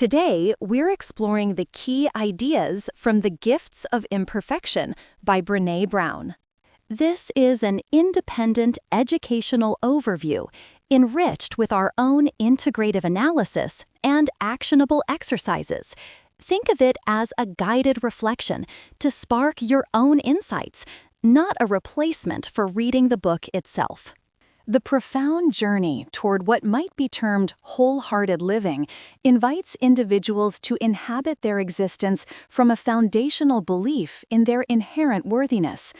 Today, we're exploring the key ideas from The Gifts of Imperfection by Brene Brown. This is an independent educational overview enriched with our own integrative analysis and actionable exercises. Think of it as a guided reflection to spark your own insights, not a replacement for reading the book itself. The profound journey toward what might be termed wholehearted living invites individuals to inhabit their existence from a foundational belief in their inherent worthiness.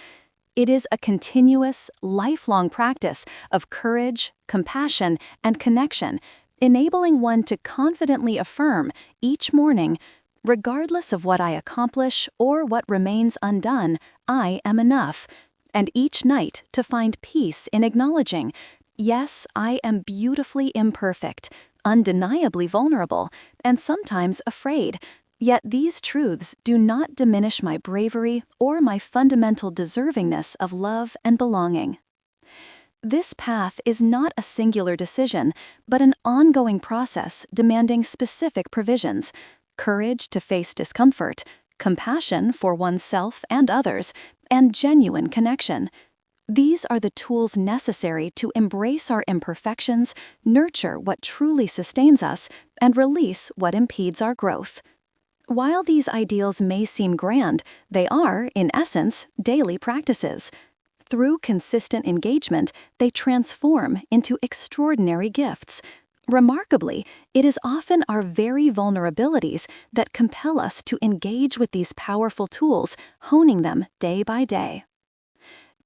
It is a continuous, lifelong practice of courage, compassion, and connection, enabling one to confidently affirm each morning, regardless of what I accomplish or what remains undone, I am enough. And each night to find peace in acknowledging, yes, I am beautifully imperfect, undeniably vulnerable, and sometimes afraid. Yet these truths do not diminish my bravery or my fundamental deservingness of love and belonging. This path is not a singular decision, but an ongoing process demanding specific provisions: courage to face discomfort, compassion for oneself and others, and genuine connection. These are the tools necessary to embrace our imperfections, nurture what truly sustains us, and release what impedes our growth. While these ideals may seem grand, they are, in essence, daily practices. Through consistent engagement, they transform into extraordinary gifts. Remarkably, it is often our very vulnerabilities that compel us to engage with these powerful tools, honing them day by day.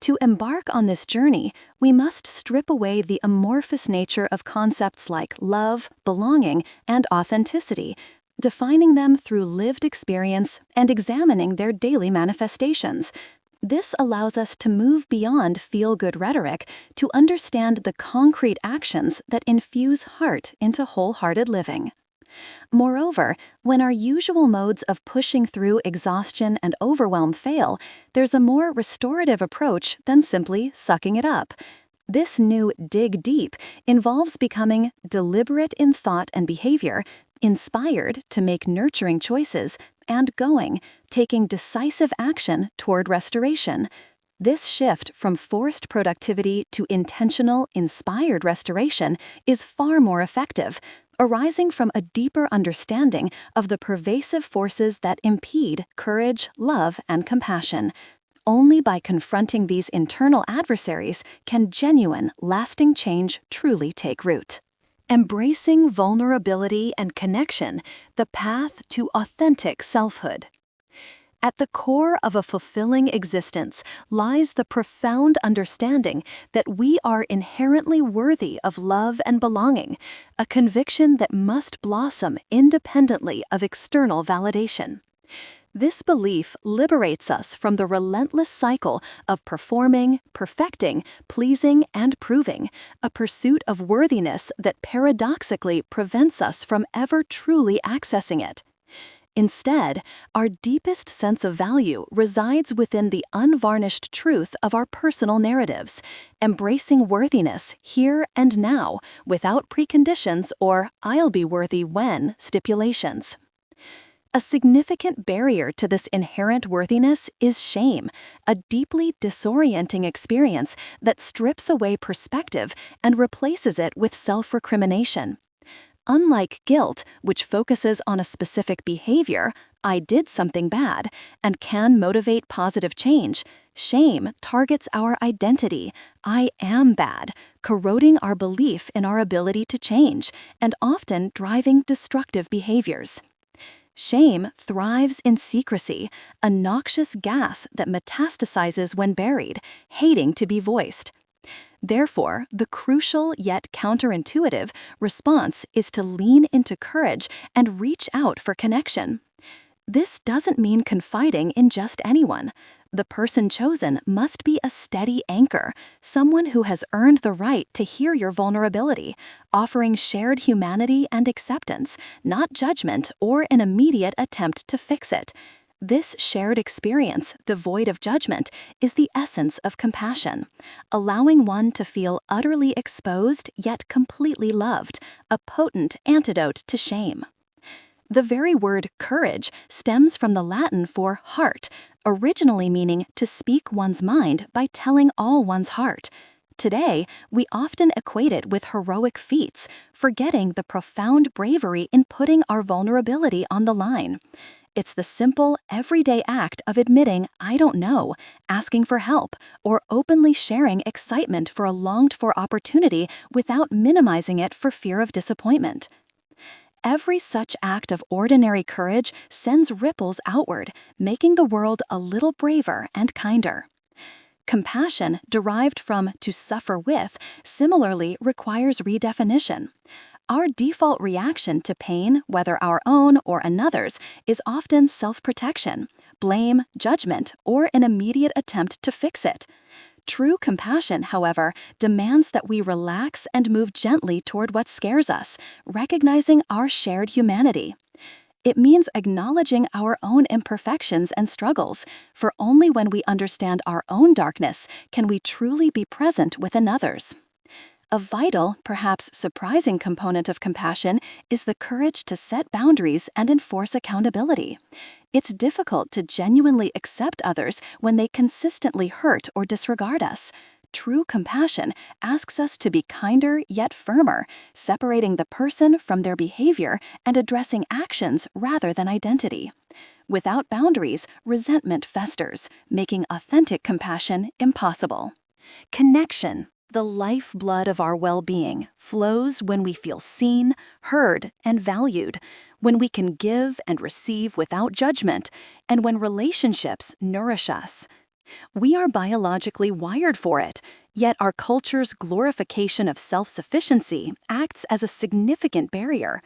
To embark on this journey, we must strip away the amorphous nature of concepts like love, belonging, and authenticity, defining them through lived experience and examining their daily manifestations. This allows us to move beyond feel-good rhetoric to understand the concrete actions that infuse heart into wholehearted living. Moreover, when our usual modes of pushing through exhaustion and overwhelm fail, there's a more restorative approach than simply sucking it up. This new dig deep involves becoming deliberate in thought and behavior, inspired to make nurturing choices, and taking decisive action toward restoration. This shift from forced productivity to intentional, inspired restoration is far more effective, arising from a deeper understanding of the pervasive forces that impede courage, love, and compassion. Only by confronting these internal adversaries can genuine, lasting change truly take root. Embracing vulnerability and connection, the path to authentic selfhood. At the core of a fulfilling existence lies the profound understanding that we are inherently worthy of love and belonging, a conviction that must blossom independently of external validation. This belief liberates us from the relentless cycle of performing, perfecting, pleasing, and proving, a pursuit of worthiness that paradoxically prevents us from ever truly accessing it. Instead, our deepest sense of value resides within the unvarnished truth of our personal narratives, embracing worthiness here and now without preconditions or "I'll be worthy when" stipulations. A significant barrier to this inherent worthiness is shame, a deeply disorienting experience that strips away perspective and replaces it with self-recrimination. Unlike guilt, which focuses on a specific behavior, "I did something bad," and can motivate positive change, shame targets our identity, "I am bad," corroding our belief in our ability to change, and often driving destructive behaviors. Shame thrives in secrecy, a noxious gas that metastasizes when buried, hating to be voiced. Therefore, the crucial yet counterintuitive response is to lean into courage and reach out for connection. This doesn't mean confiding in just anyone. The person chosen must be a steady anchor, someone who has earned the right to hear your vulnerability, offering shared humanity and acceptance, not judgment or an immediate attempt to fix it. This shared experience, devoid of judgment, is the essence of compassion, allowing one to feel utterly exposed yet completely loved, a potent antidote to shame. The very word courage stems from the Latin for heart, originally meaning to speak one's mind by telling all one's heart. Today, we often equate it with heroic feats, forgetting the profound bravery in putting our vulnerability on the line. It's the simple, everyday act of admitting I don't know, asking for help, or openly sharing excitement for a longed-for opportunity without minimizing it for fear of disappointment. Every such act of ordinary courage sends ripples outward, making the world a little braver and kinder. Compassion, derived from to suffer with, similarly requires redefinition. Our default reaction to pain, whether our own or another's, is often self-protection, blame, judgment, or an immediate attempt to fix it. True compassion, however, demands that we relax and move gently toward what scares us, recognizing our shared humanity. It means acknowledging our own imperfections and struggles, for only when we understand our own darkness can we truly be present with another's. A vital, perhaps surprising component of compassion is the courage to set boundaries and enforce accountability. It's difficult to genuinely accept others when they consistently hurt or disregard us. True compassion asks us to be kinder yet firmer, separating the person from their behavior and addressing actions rather than identity. Without boundaries, resentment festers, making authentic compassion impossible. Connection, the lifeblood of our well-being, flows when we feel seen, heard, and valued, when we can give and receive without judgment, and when relationships nourish us. We are biologically wired for it, yet our culture's glorification of self-sufficiency acts as a significant barrier.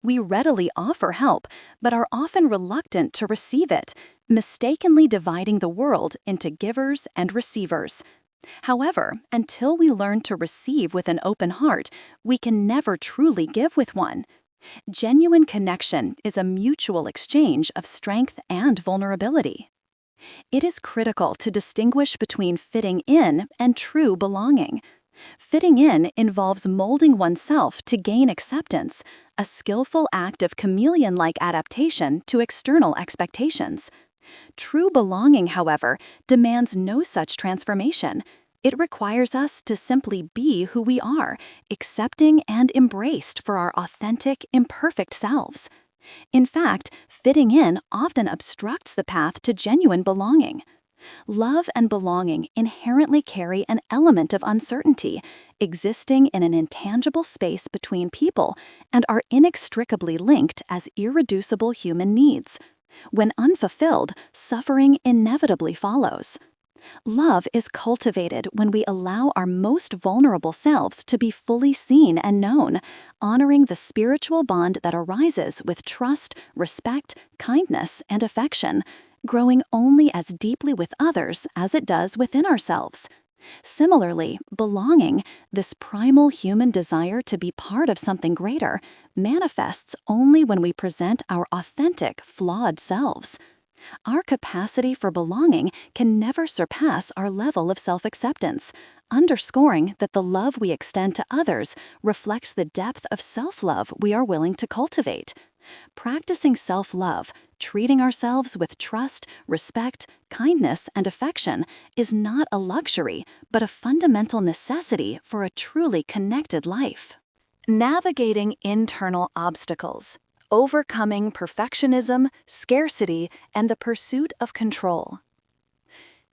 We readily offer help, but are often reluctant to receive it, mistakenly dividing the world into givers and receivers. However, until we learn to receive with an open heart, we can never truly give with one. Genuine connection is a mutual exchange of strength and vulnerability. It is critical to distinguish between fitting in and true belonging. Fitting in involves molding oneself to gain acceptance, a skillful act of chameleon-like adaptation to external expectations. True belonging, however, demands no such transformation. It requires us to simply be who we are, accepting and embraced for our authentic, imperfect selves. In fact, fitting in often obstructs the path to genuine belonging. Love and belonging inherently carry an element of uncertainty, existing in an intangible space between people, and are inextricably linked as irreducible human needs. When unfulfilled, suffering inevitably follows. Love is cultivated when we allow our most vulnerable selves to be fully seen and known, honoring the spiritual bond that arises with trust, respect, kindness, and affection, growing only as deeply with others as it does within ourselves. Similarly, belonging, this primal human desire to be part of something greater, manifests only when we present our authentic, flawed selves. Our capacity for belonging can never surpass our level of self-acceptance, underscoring that the love we extend to others reflects the depth of self-love we are willing to cultivate. Practicing self-love, treating ourselves with trust, respect, kindness, and affection is not a luxury, but a fundamental necessity for a truly connected life. Navigating internal obstacles. Overcoming perfectionism, scarcity, and the pursuit of control.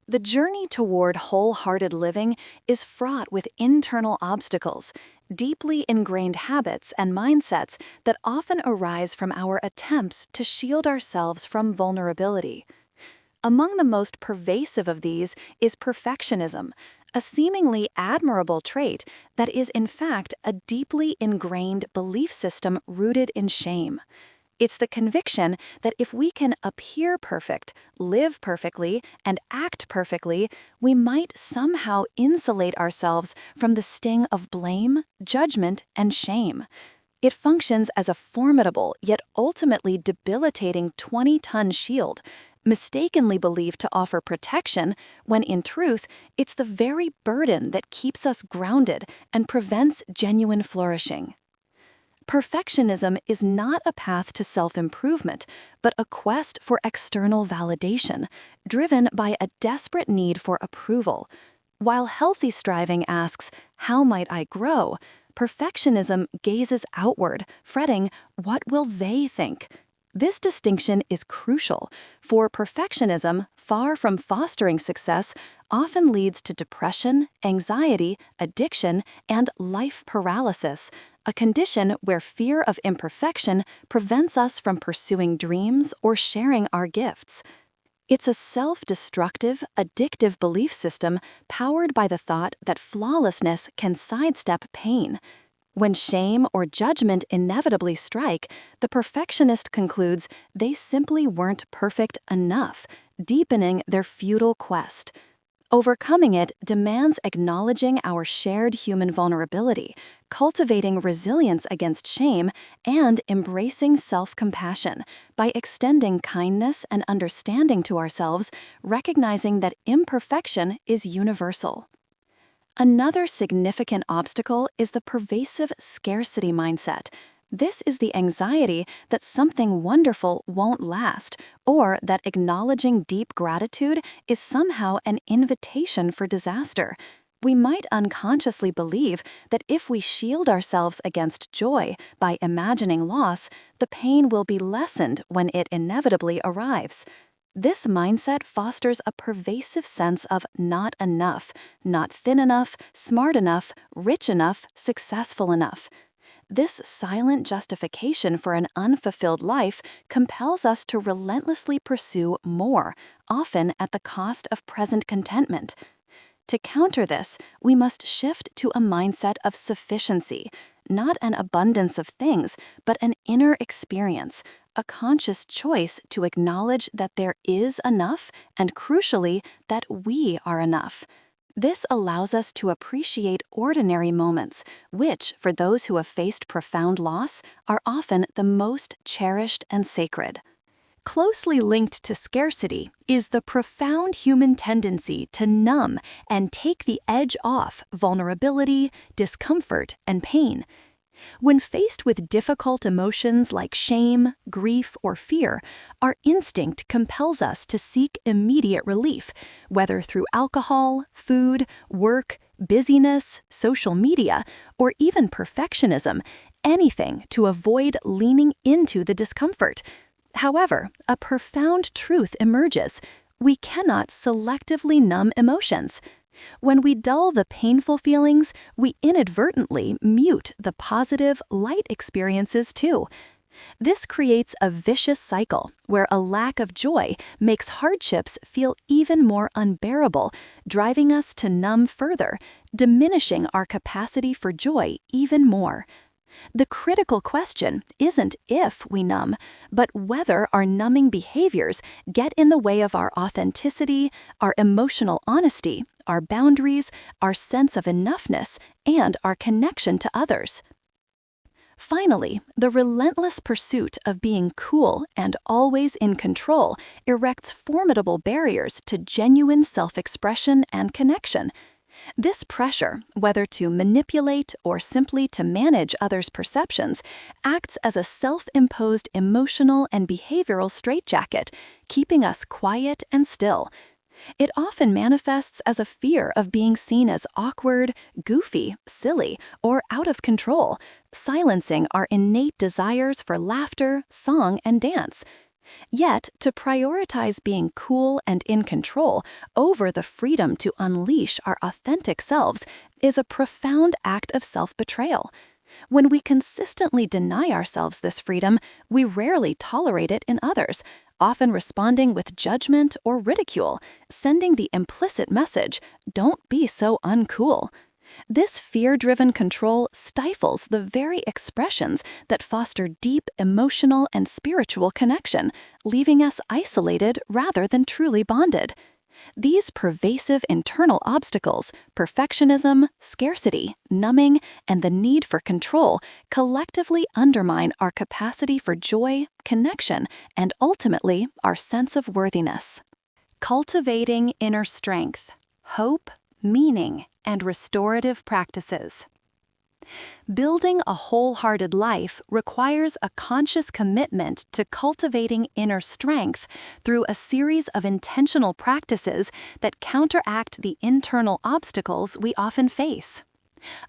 The journey toward wholehearted living is fraught with internal obstacles, deeply ingrained habits and mindsets that often arise from our attempts to shield ourselves from vulnerability. Among the most pervasive of these is perfectionism, a seemingly admirable trait that is in fact a deeply ingrained belief system rooted in shame. It's the conviction that if we can appear perfect, live perfectly, and act perfectly, we might somehow insulate ourselves from the sting of blame, judgment, and shame. It functions as a formidable yet ultimately debilitating 20-ton shield, mistakenly believed to offer protection when in truth it's the very burden that keeps us grounded and prevents genuine flourishing. Perfectionism is not a path to self-improvement, but a quest for external validation, driven by a desperate need for approval. While healthy striving asks, "How might I grow?" perfectionism gazes outward, fretting, "What will they think?" This distinction is crucial, for perfectionism, far from fostering success, often leads to depression, anxiety, addiction, and life paralysis, a condition where fear of imperfection prevents us from pursuing dreams or sharing our gifts. It's a self-destructive, addictive belief system powered by the thought that flawlessness can sidestep pain. When shame or judgment inevitably strike, the perfectionist concludes they simply weren't perfect enough, deepening their futile quest. Overcoming it demands acknowledging our shared human vulnerability, cultivating resilience against shame, and embracing self-compassion by extending kindness and understanding to ourselves, recognizing that imperfection is universal. Another significant obstacle is the pervasive scarcity mindset. This is the anxiety that something wonderful won't last, or that acknowledging deep gratitude is somehow an invitation for disaster. We might unconsciously believe that if we shield ourselves against joy by imagining loss, the pain will be lessened when it inevitably arrives. This mindset fosters a pervasive sense of not enough, not thin enough, smart enough, rich enough, successful enough. This silent justification for an unfulfilled life compels us to relentlessly pursue more, often at the cost of present contentment. To counter this, we must shift to a mindset of sufficiency, not an abundance of things, but an inner experience, a conscious choice to acknowledge that there is enough and, crucially, that we are enough. This allows us to appreciate ordinary moments, which, for those who have faced profound loss, are often the most cherished and sacred. Closely linked to scarcity is the profound human tendency to numb and take the edge off vulnerability, discomfort, and pain. When faced with difficult emotions like shame, grief, or fear, our instinct compels us to seek immediate relief, whether through alcohol, food, work, busyness, social media, or even perfectionism, anything to avoid leaning into the discomfort. However, a profound truth emerges. We cannot selectively numb emotions. When we dull the painful feelings, we inadvertently mute the positive, light experiences too. This creates a vicious cycle where a lack of joy makes hardships feel even more unbearable, driving us to numb further, diminishing our capacity for joy even more. The critical question isn't if we numb, but whether our numbing behaviors get in the way of our authenticity, our emotional honesty, our boundaries, our sense of enoughness, and our connection to others. Finally, the relentless pursuit of being cool and always in control erects formidable barriers to genuine self-expression and connection. This pressure, whether to manipulate or simply to manage others' perceptions, acts as a self-imposed emotional and behavioral straitjacket, keeping us quiet and still. It often manifests as a fear of being seen as awkward, goofy, silly, or out of control, silencing our innate desires for laughter, song, and dance. Yet, to prioritize being cool and in control over the freedom to unleash our authentic selves is a profound act of self-betrayal. When we consistently deny ourselves this freedom, we rarely tolerate it in others, often responding with judgment or ridicule, sending the implicit message, "Don't be so uncool." This fear-driven control stifles the very expressions that foster deep emotional and spiritual connection, leaving us isolated rather than truly bonded. These pervasive internal obstacles, perfectionism, scarcity, numbing, and the need for control, collectively undermine our capacity for joy, connection, and ultimately our sense of worthiness. Cultivating inner strength, hope, meaning, and restorative practices. Building a wholehearted life requires a conscious commitment to cultivating inner strength through a series of intentional practices that counteract the internal obstacles we often face.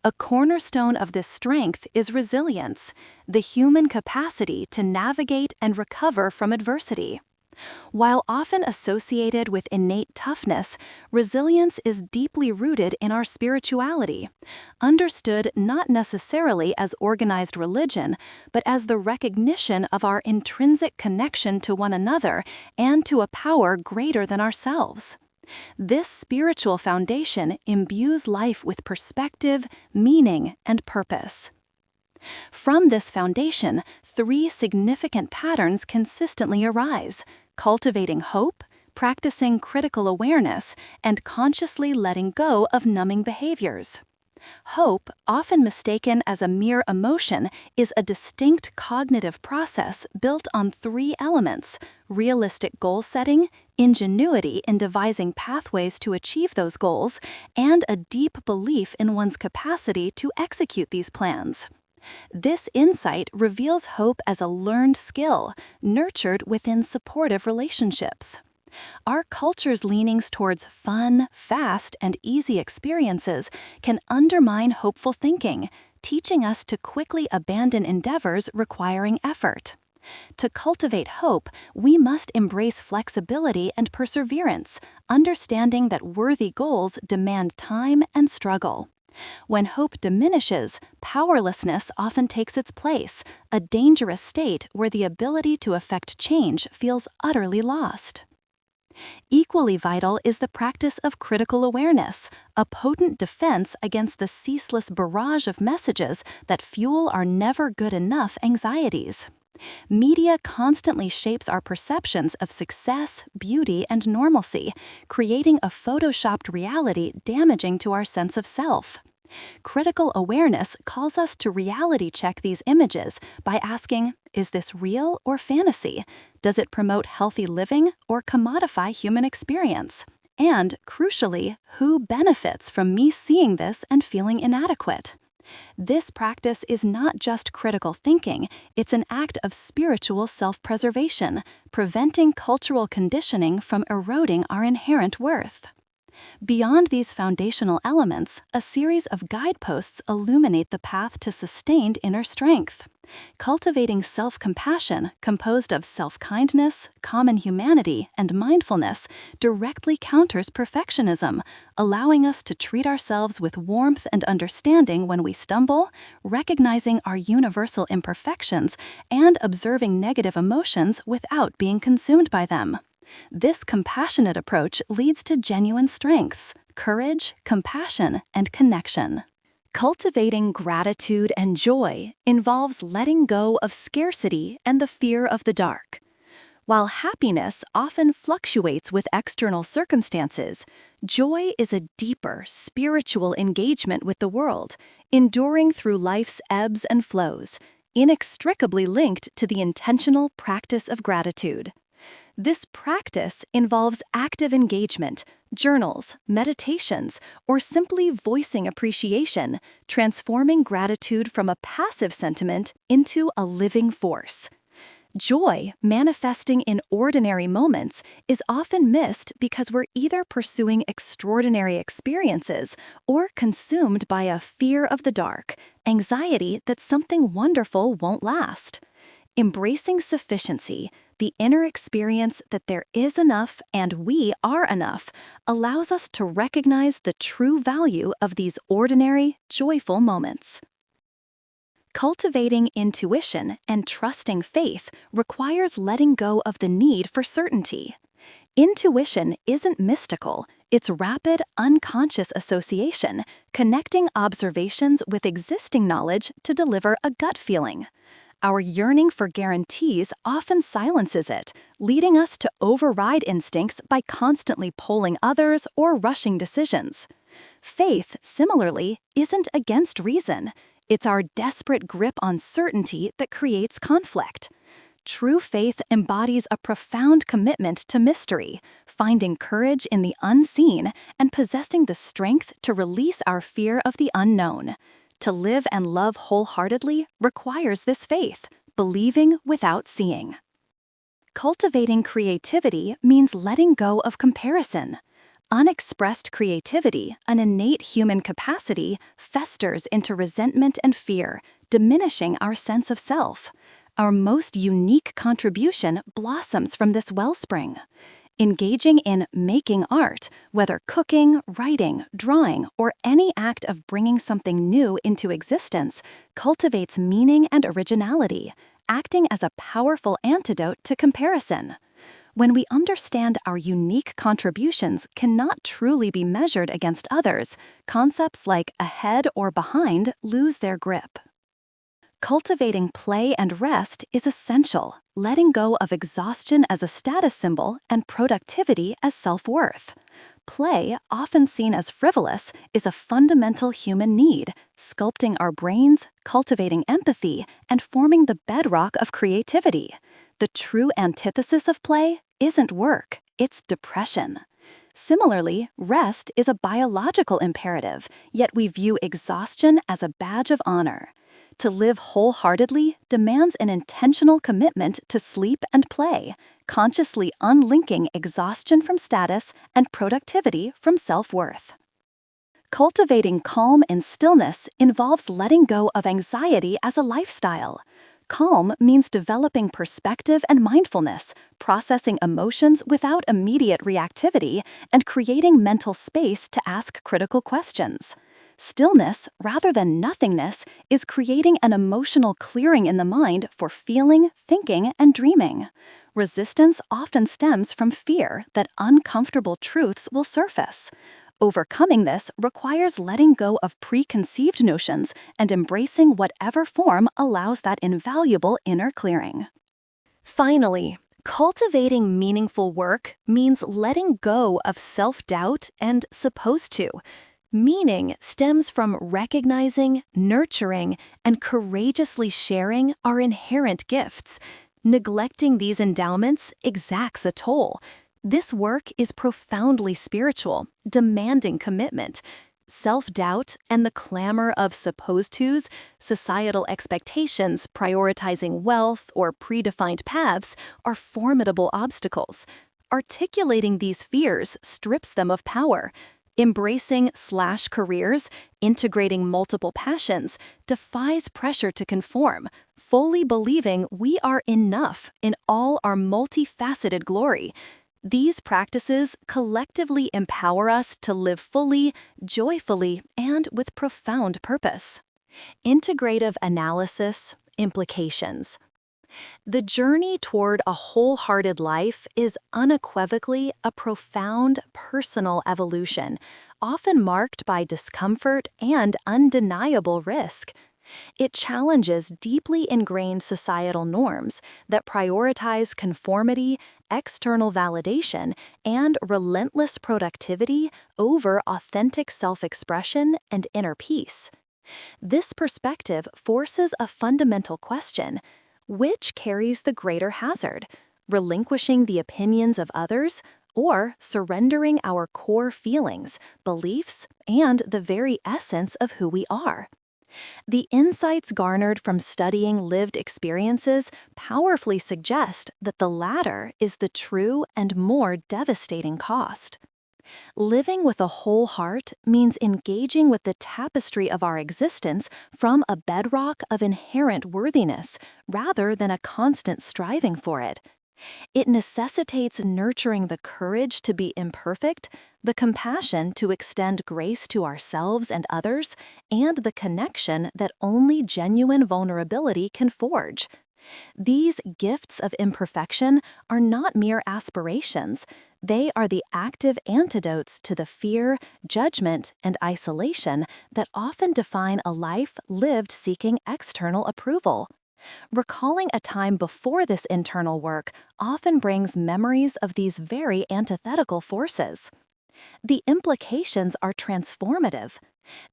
A cornerstone of this strength is resilience, the human capacity to navigate and recover from adversity. While often associated with innate toughness, resilience is deeply rooted in our spirituality, understood not necessarily as organized religion, but as the recognition of our intrinsic connection to one another and to a power greater than ourselves. This spiritual foundation imbues life with perspective, meaning, and purpose. From this foundation, three significant patterns consistently arise: cultivating hope, practicing critical awareness, and consciously letting go of numbing behaviors. Hope, often mistaken as a mere emotion, is a distinct cognitive process built on three elements: realistic goal setting, ingenuity in devising pathways to achieve those goals, and a deep belief in one's capacity to execute these plans. This insight reveals hope as a learned skill, nurtured within supportive relationships. Our culture's leanings towards fun, fast, and easy experiences can undermine hopeful thinking, teaching us to quickly abandon endeavors requiring effort. To cultivate hope, we must embrace flexibility and perseverance, understanding that worthy goals demand time and struggle. When hope diminishes, powerlessness often takes its place, a dangerous state where the ability to effect change feels utterly lost. Equally vital is the practice of critical awareness, a potent defense against the ceaseless barrage of messages that fuel our never good enough anxieties. Media constantly shapes our perceptions of success, beauty, and normalcy, creating a photoshopped reality damaging to our sense of self. Critical awareness calls us to reality check these images by asking, is this real or fantasy? Does it promote healthy living or commodify human experience? And, crucially, who benefits from me seeing this and feeling inadequate? This practice is not just critical thinking, it's an act of spiritual self-preservation, preventing cultural conditioning from eroding our inherent worth. Beyond these foundational elements, a series of guideposts illuminate the path to sustained inner strength. Cultivating self-compassion, composed of self-kindness, common humanity, and mindfulness, directly counters perfectionism, allowing us to treat ourselves with warmth and understanding when we stumble, recognizing our universal imperfections, and observing negative emotions without being consumed by them. This compassionate approach leads to genuine strengths, courage, compassion, and connection. Cultivating gratitude and joy involves letting go of scarcity and the fear of the dark. While happiness often fluctuates with external circumstances, joy is a deeper, spiritual engagement with the world, enduring through life's ebbs and flows, inextricably linked to the intentional practice of gratitude. This practice involves active engagement, journals, meditations, or simply voicing appreciation, transforming gratitude from a passive sentiment into a living force. Joy, manifesting in ordinary moments, is often missed because we're either pursuing extraordinary experiences or consumed by a fear of the dark, anxiety that something wonderful won't last. Embracing sufficiency, the inner experience that there is enough and we are enough, allows us to recognize the true value of these ordinary, joyful moments. Cultivating intuition and trusting faith requires letting go of the need for certainty. Intuition isn't mystical, it's rapid, unconscious association, connecting observations with existing knowledge to deliver a gut feeling. Our yearning for guarantees often silences it, leading us to override instincts by constantly polling others or rushing decisions. Faith, similarly, isn't against reason. It's our desperate grip on certainty that creates conflict. True faith embodies a profound commitment to mystery, finding courage in the unseen and possessing the strength to release our fear of the unknown. To live and love wholeheartedly requires this faith, believing without seeing. Cultivating creativity means letting go of comparison. Unexpressed creativity, an innate human capacity, festers into resentment and fear, diminishing our sense of self. Our most unique contribution blossoms from this wellspring. Engaging in making art, whether cooking, writing, drawing, or any act of bringing something new into existence, cultivates meaning and originality, acting as a powerful antidote to comparison. When we understand our unique contributions cannot truly be measured against others, concepts like ahead or behind lose their grip. Cultivating play and rest is essential, letting go of exhaustion as a status symbol and productivity as self-worth. Play, often seen as frivolous, is a fundamental human need, sculpting our brains, cultivating empathy, and forming the bedrock of creativity. The true antithesis of play isn't work, it's depression. Similarly, rest is a biological imperative, yet we view exhaustion as a badge of honor. To live wholeheartedly demands an intentional commitment to sleep and play, consciously unlinking exhaustion from status and productivity from self-worth. Cultivating calm and stillness involves letting go of anxiety as a lifestyle. Calm means developing perspective and mindfulness, processing emotions without immediate reactivity, and creating mental space to ask critical questions. Stillness, rather than nothingness, is creating an emotional clearing in the mind for feeling, thinking, and dreaming. Resistance often stems from fear that uncomfortable truths will surface. Overcoming this requires letting go of preconceived notions and embracing whatever form allows that invaluable inner clearing. Finally, cultivating meaningful work means letting go of self-doubt and supposed to. Meaning stems from recognizing, nurturing, and courageously sharing our inherent gifts. Neglecting these endowments exacts a toll. This work is profoundly spiritual, demanding commitment. Self-doubt and the clamor of supposed tos, societal expectations prioritizing wealth or predefined paths, are formidable obstacles. Articulating these fears strips them of power. Embracing careers, integrating multiple passions, defies pressure to conform, fully believing we are enough in all our multifaceted glory. These practices collectively empower us to live fully, joyfully, and with profound purpose. Integrative Analysis Implications. The journey toward a wholehearted life is unequivocally a profound personal evolution, often marked by discomfort and undeniable risk. It challenges deeply ingrained societal norms that prioritize conformity, external validation, and relentless productivity over authentic self-expression and inner peace. This perspective forces a fundamental question: which carries the greater hazard, relinquishing the opinions of others or surrendering our core feelings, beliefs, and the very essence of who we are? The insights garnered from studying lived experiences powerfully suggest that the latter is the true and more devastating cost. Living with a whole heart means engaging with the tapestry of our existence from a bedrock of inherent worthiness rather than a constant striving for it. It necessitates nurturing the courage to be imperfect, the compassion to extend grace to ourselves and others, and the connection that only genuine vulnerability can forge. These gifts of imperfection are not mere aspirations. They are the active antidotes to the fear, judgment, and isolation that often define a life lived seeking external approval. Recalling a time before this internal work often brings memories of these very antithetical forces. The implications are transformative.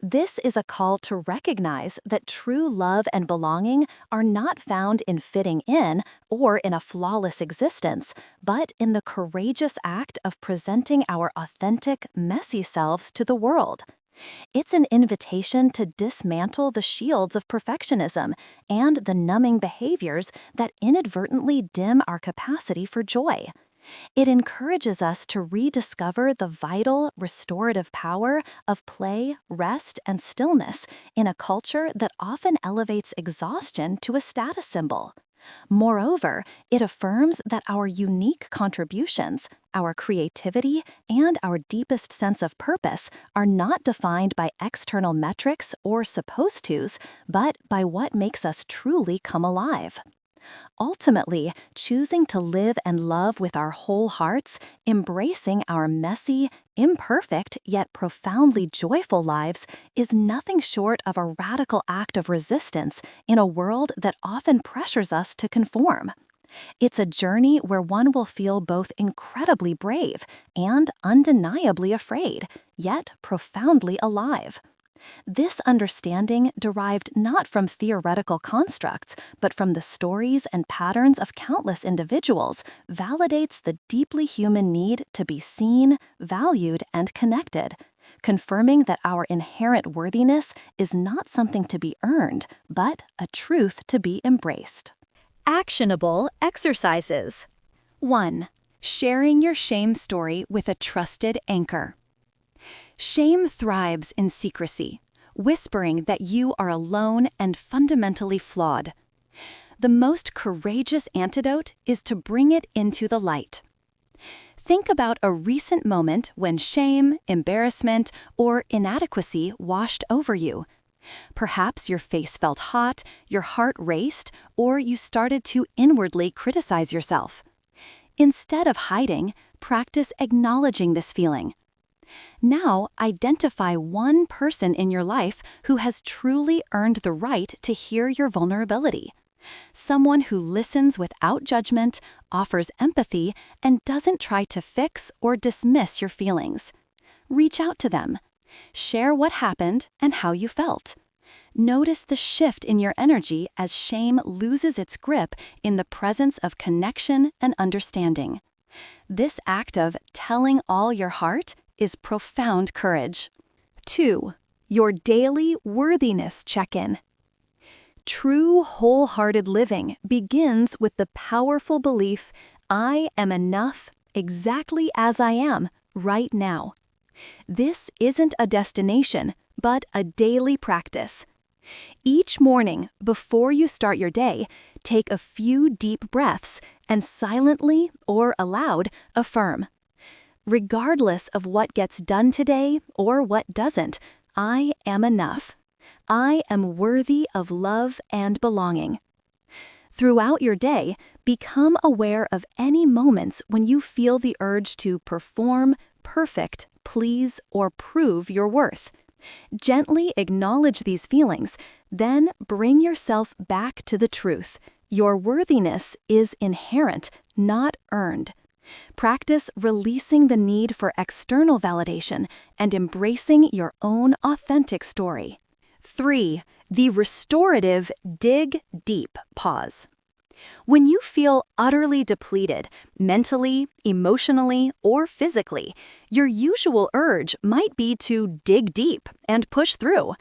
This is a call to recognize that true love and belonging are not found in fitting in or in a flawless existence, but in the courageous act of presenting our authentic, messy selves to the world. It's an invitation to dismantle the shields of perfectionism and the numbing behaviors that inadvertently dim our capacity for joy. It encourages us to rediscover the vital, restorative power of play, rest, and stillness in a culture that often elevates exhaustion to a status symbol. Moreover, it affirms that our unique contributions, our creativity, and our deepest sense of purpose are not defined by external metrics or supposed tos, but by what makes us truly come alive. Ultimately, choosing to live and love with our whole hearts, embracing our messy, imperfect, yet profoundly joyful lives is nothing short of a radical act of resistance in a world that often pressures us to conform. It's a journey where one will feel both incredibly brave and undeniably afraid, yet profoundly alive. This understanding, derived not from theoretical constructs, but from the stories and patterns of countless individuals, validates the deeply human need to be seen, valued, and connected, confirming that our inherent worthiness is not something to be earned, but a truth to be embraced. Actionable Exercises. 1. Sharing your shame story with a trusted anchor. Shame thrives in secrecy, whispering that you are alone and fundamentally flawed. The most courageous antidote is to bring it into the light. Think about a recent moment when shame, embarrassment, or inadequacy washed over you. Perhaps your face felt hot, your heart raced, or you started to inwardly criticize yourself. Instead of hiding, practice acknowledging this feeling. Now, identify one person in your life who has truly earned the right to hear your vulnerability. Someone who listens without judgment, offers empathy, and doesn't try to fix or dismiss your feelings. Reach out to them. Share what happened and how you felt. Notice the shift in your energy as shame loses its grip in the presence of connection and understanding. This act of telling all your heart is profound courage. 2. Your daily worthiness check-in. True wholehearted living begins with the powerful belief, I am enough exactly as I am right now. This isn't a destination, but a daily practice. Each morning, before you start your day, take a few deep breaths and silently or aloud affirm, regardless of what gets done today or what doesn't, I am enough. I am worthy of love and belonging. Throughout your day, become aware of any moments when you feel the urge to perform, perfect, please, or prove your worth. Gently acknowledge these feelings, then bring yourself back to the truth. Your worthiness is inherent, not earned. Practice releasing the need for external validation and embracing your own authentic story. 3. The restorative dig deep pause. When you feel utterly depleted, mentally, emotionally, or physically, your usual urge might be to dig deep and push through.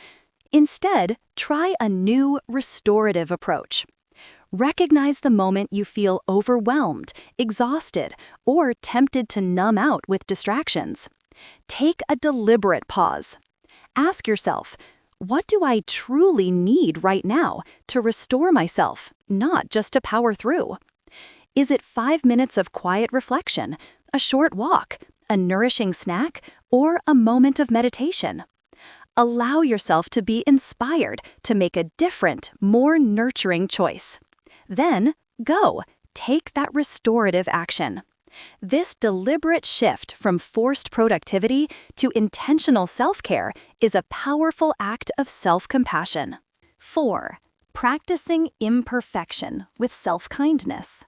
Instead, try a new restorative approach. Recognize the moment you feel overwhelmed, exhausted, or tempted to numb out with distractions. Take a deliberate pause. Ask yourself, what do I truly need right now to restore myself, not just to power through? Is it 5 minutes of quiet reflection, a short walk, a nourishing snack, or a moment of meditation? Allow yourself to be inspired to make a different, more nurturing choice. Then, go, take that restorative action. This deliberate shift from forced productivity to intentional self-care is a powerful act of self-compassion. 4. Practicing imperfection with self-kindness.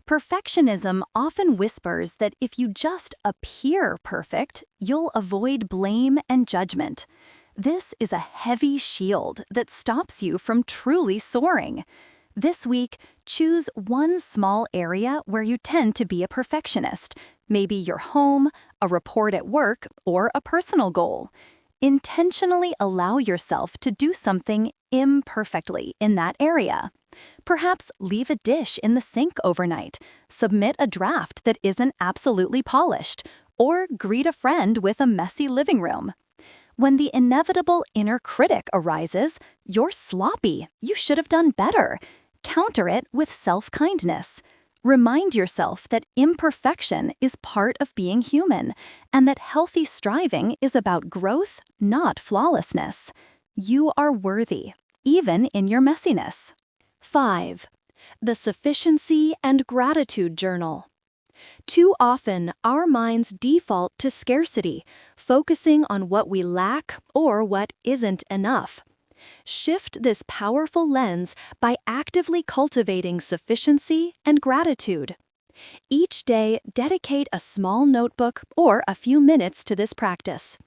Perfectionism often whispers that if you just appear perfect, you'll avoid blame and judgment. This is a heavy shield that stops you from truly soaring. This week, choose one small area where you tend to be a perfectionist, maybe your home, a report at work, or a personal goal. Intentionally allow yourself to do something imperfectly in that area. Perhaps leave a dish in the sink overnight, submit a draft that isn't absolutely polished, or greet a friend with a messy living room. When the inevitable inner critic arises, "You're sloppy, you should have done better," counter it with self-kindness. Remind yourself that imperfection is part of being human, and that healthy striving is about growth, not flawlessness. You are worthy, even in your messiness. 5. The Sufficiency and Gratitude Journal. Too often, our minds default to scarcity, focusing on what we lack or what isn't enough. Shift this powerful lens by actively cultivating sufficiency and gratitude. Each day, dedicate a small notebook or a few minutes to this practice.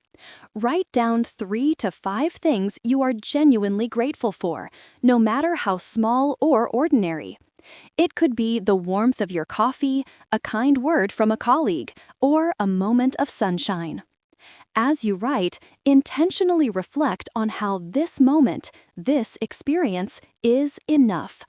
Write down 3 to 5 things you are genuinely grateful for, no matter how small or ordinary. It could be the warmth of your coffee, a kind word from a colleague, or a moment of sunshine. As you write, intentionally reflect on how this moment, this experience, is enough.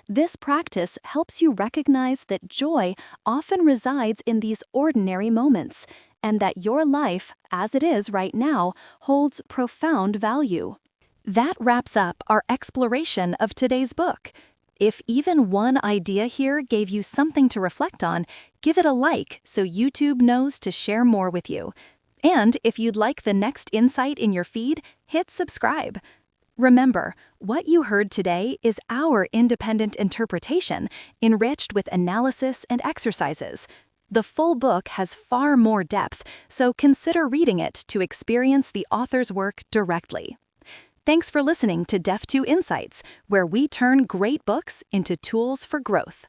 This practice helps you recognize that joy often resides in these ordinary moments, and that your life, as it is right now, holds profound value. That wraps up our exploration of today's book. If even one idea here gave you something to reflect on, give it a like so YouTube knows to share more with you. And if you'd like the next insight in your feed, hit subscribe. Remember, what you heard today is our independent interpretation, enriched with analysis and exercises. The full book has far more depth, so consider reading it to experience the author's work directly. Thanks for listening to DeftU Insights, where we turn great books into tools for growth.